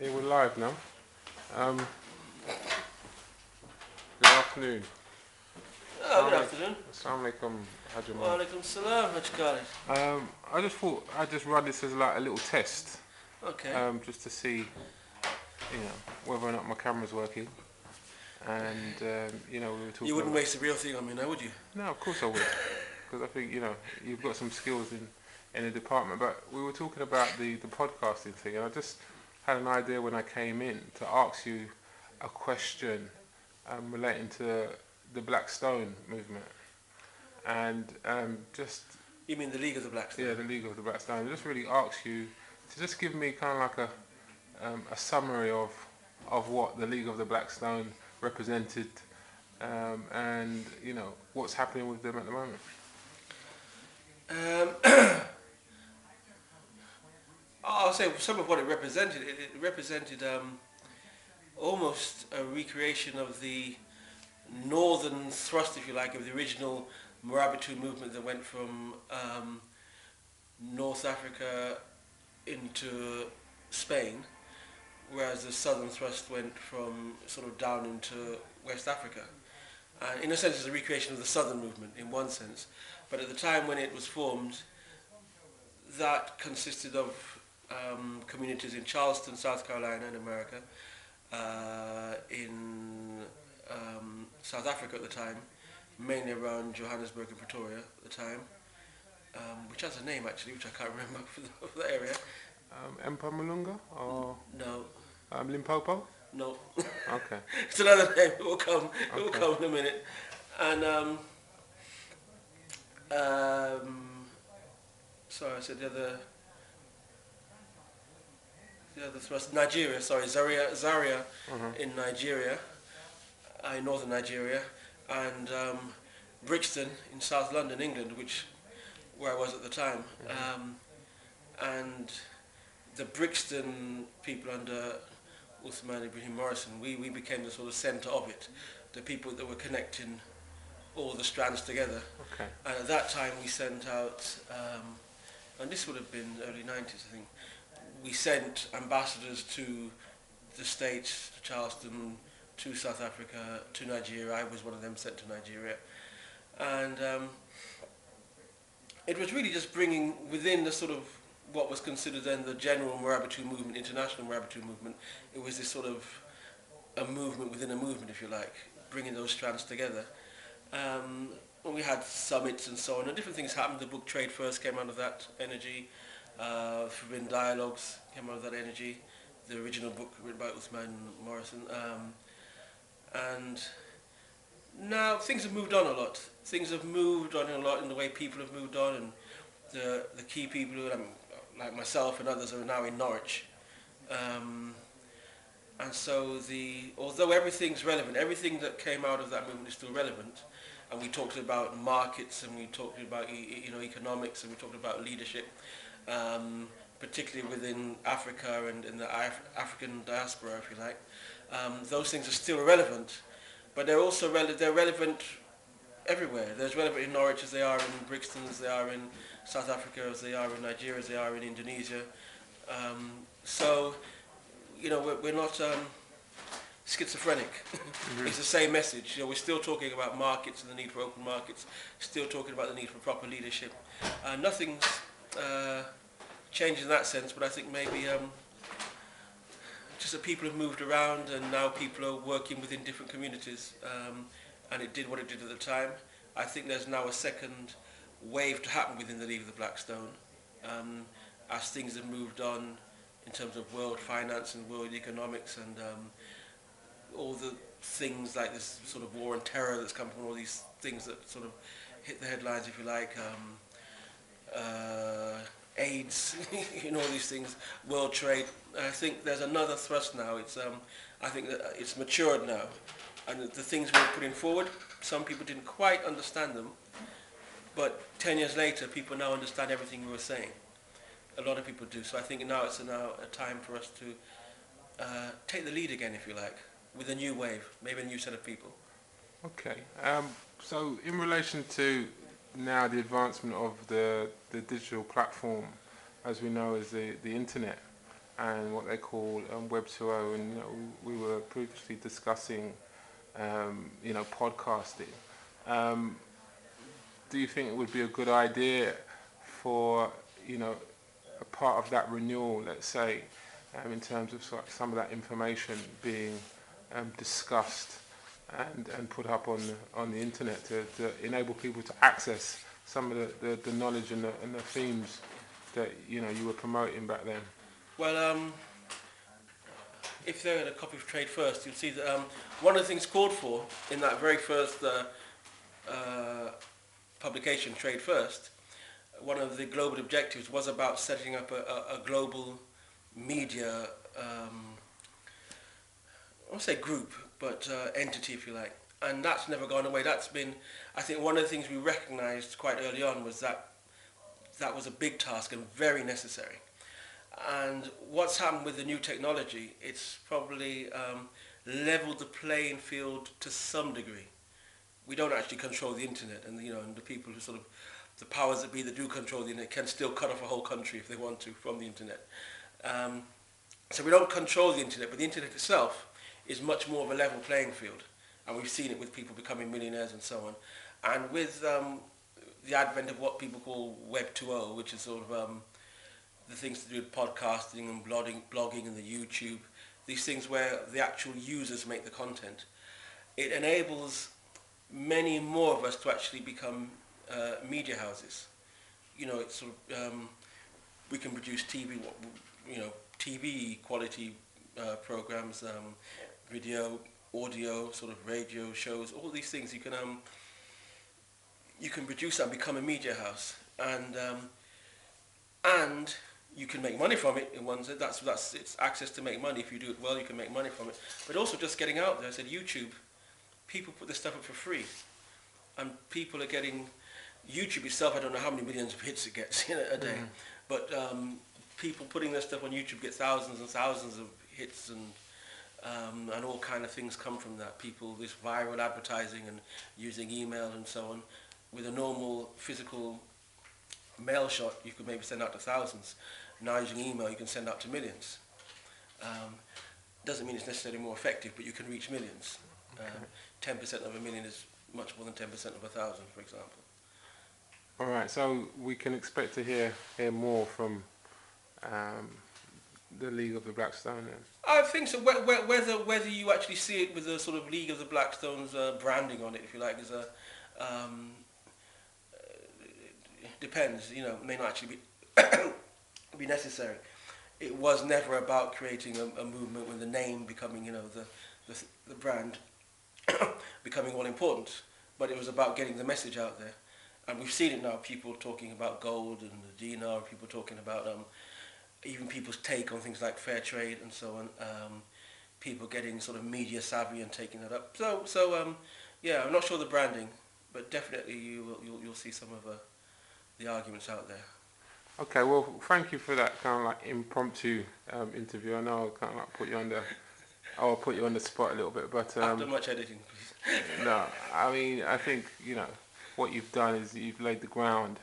Here we're live now. Um, Good afternoon. Oh, good afternoon. Assalamu alaikum, Hajj Wa Amal. alaikum salam, Hajj Khalid. I just thought I'd just run this as like a little test, Okay. just to see, whether or not my camera's working. And we were talking. You wouldn't waste the real thing on me now, would you? No, of course I would, because I think you've got some skills in the department. But we were talking about the podcasting thing, and I just had an idea when I came in to ask you a question relating to the Black Stone movement, and just You mean the League of the Black Stone? yeah, the League of the Black Stone. Just really ask you to just give me kind of like a summary of what the League of the Black Stone represented, and what's happening with them at the moment. I'll say some of what it represented. It represented almost a recreation of the northern thrust, if you like, of the original Morabitu movement that went from North Africa into Spain, whereas the southern thrust went from sort of down into West Africa. And in a sense, it's a recreation of the southern movement in one sense. But at the time when it was formed, that consisted of communities in Charleston, South Carolina in America, in South Africa at the time, mainly around Johannesburg and Pretoria at the time, which has a name actually, which I can't remember for the area. Empire Malunga or No, Limpopo? no. Okay. It's another name. It will come. It will Okay. come in a minute. And sorry, I said the other thrust. Nigeria. Sorry, Zaria in Nigeria, in northern Nigeria, and Brixton in South London, England, where I was at the time. And the Brixton people under Uthman Ibrahim Morrison, we became the sort of centre of it, the people that were connecting all the strands together. Okay. And at that time we sent out, and this would have been early 90s I think, we sent ambassadors to the States, to Charleston, to South Africa, to Nigeria. I was one of them sent to Nigeria. And it was really just bringing within the sort of what was considered then the general Morabitu movement, international Morabitu movement. It was this sort of a movement within a movement, if you like, bringing those strands together. We had summits and so on, and different things happened. The book Trade First came out of that energy. Forbidden Dialogues came out of that energy. The original book written by Uthman Morrison. And now things have moved on a lot. Things have moved on a lot in the way people have moved on, and the key people who, like myself and others, are now in Norwich. And so although everything's relevant, everything that came out of that movement is still relevant, and we talked about markets, and we talked about economics, and we talked about leadership, particularly within Africa and in the African diaspora, if you like. Those things are still relevant, but they're also they're relevant everywhere. They're as relevant in Norwich as they are in Brixton, as they are in South Africa, as they are in Nigeria, as they are in Indonesia. So, we're not schizophrenic. Mm-hmm. It's the same message. We're still talking about markets and the need for open markets, still talking about the need for proper leadership. Nothing's changed in that sense, but I think maybe just that people have moved around, and now people are working within different communities, and it did what it did at the time. I think there's now a second wave to happen within the League of the Black Stone, as things have moved on in terms of world finance and world economics, and all the things like this sort of war and terror that's come from all these things that sort of hit the headlines, if you like, AIDS, all these things, world trade. I think there's another thrust now. I think that it's matured now, and the things we're putting forward, some people didn't quite understand them, but 10 years later, people now understand everything we were saying. A lot of people do. So I think now it's a time for us to take the lead again, if you like, with a new wave, maybe a new set of people. Okay. So in relation to now the advancement of the digital platform, as we know, as the internet, and what they call Web 2.0, and we were previously discussing podcasting. Um, do you think it would be a good idea for a part of that renewal, let's say, in terms of some of that information being discussed and put up on the internet to enable people to access some of the knowledge and the themes that you were promoting back then? Well, if they're in a copy of Trade First, you'll see that one of the things called for in that very first publication, Trade First, one of the global objectives was about setting up a global media, I won't say group, but entity, if you like. And that's never gone away. That's been, I think, one of the things we recognised quite early on was that was a big task and very necessary. And what's happened with the new technology, it's probably leveled the playing field to some degree. We don't actually control the internet, and and the people who sort of, the powers that be that do control the internet can still cut off a whole country if they want to from the internet. So we don't control the internet, but the internet itself is much more of a level playing field, and we've seen it with people becoming millionaires and so on. And with the advent of what people call Web 2.0, which is sort of the things to do with podcasting and blogging and the YouTube, these things where the actual users make the content, it enables many more of us to actually become media houses. It's sort of, we can produce TV quality programs, video, audio, sort of radio shows, all these things you can produce and become a media house, and you can make money from it. In one sense, that's it's access to make money. If you do it well, you can make money from it. But also just getting out there. I said YouTube, people put this stuff up for free, and people are getting YouTube itself. I don't know how many millions of hits it gets a day, but people putting their stuff on YouTube get thousands and thousands of hits, and all kind of things come from that. People, this viral advertising and using email and so on. With a normal physical mail shot, you could maybe send out to thousands. Now using email, you can send out to millions. Doesn't mean it's necessarily more effective, but you can reach millions. 10% of a million is much more than 10% of 1,000, for example. All right, so we can expect to hear more from the League of the Blackstone then? I think so. Whether you actually see it with the sort of League of the Blackstone's branding on it, if you like, is depends. It may not actually be necessary. It was never about creating a movement with the name becoming, the brand becoming all important, but it was about getting the message out there. And we've seen it now, people talking about gold and the dinar, people talking about even people's take on things like fair trade and so on, people getting sort of media savvy and taking that up. So yeah, I'm not sure the branding, but definitely you'll see some of the arguments out there. Okay, well, thank you for that kind of like impromptu interview. I know I kind of like put you on the spot a little bit, but after much editing, please. No, I mean, I think what you've done is you've laid the ground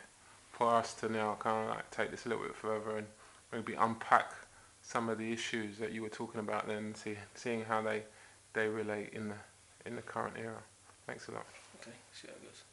for us to now kind of like take this a little bit further and maybe unpack some of the issues that you were talking about then, seeing how they relate in the current era. Thanks a lot. Okay, see how it goes.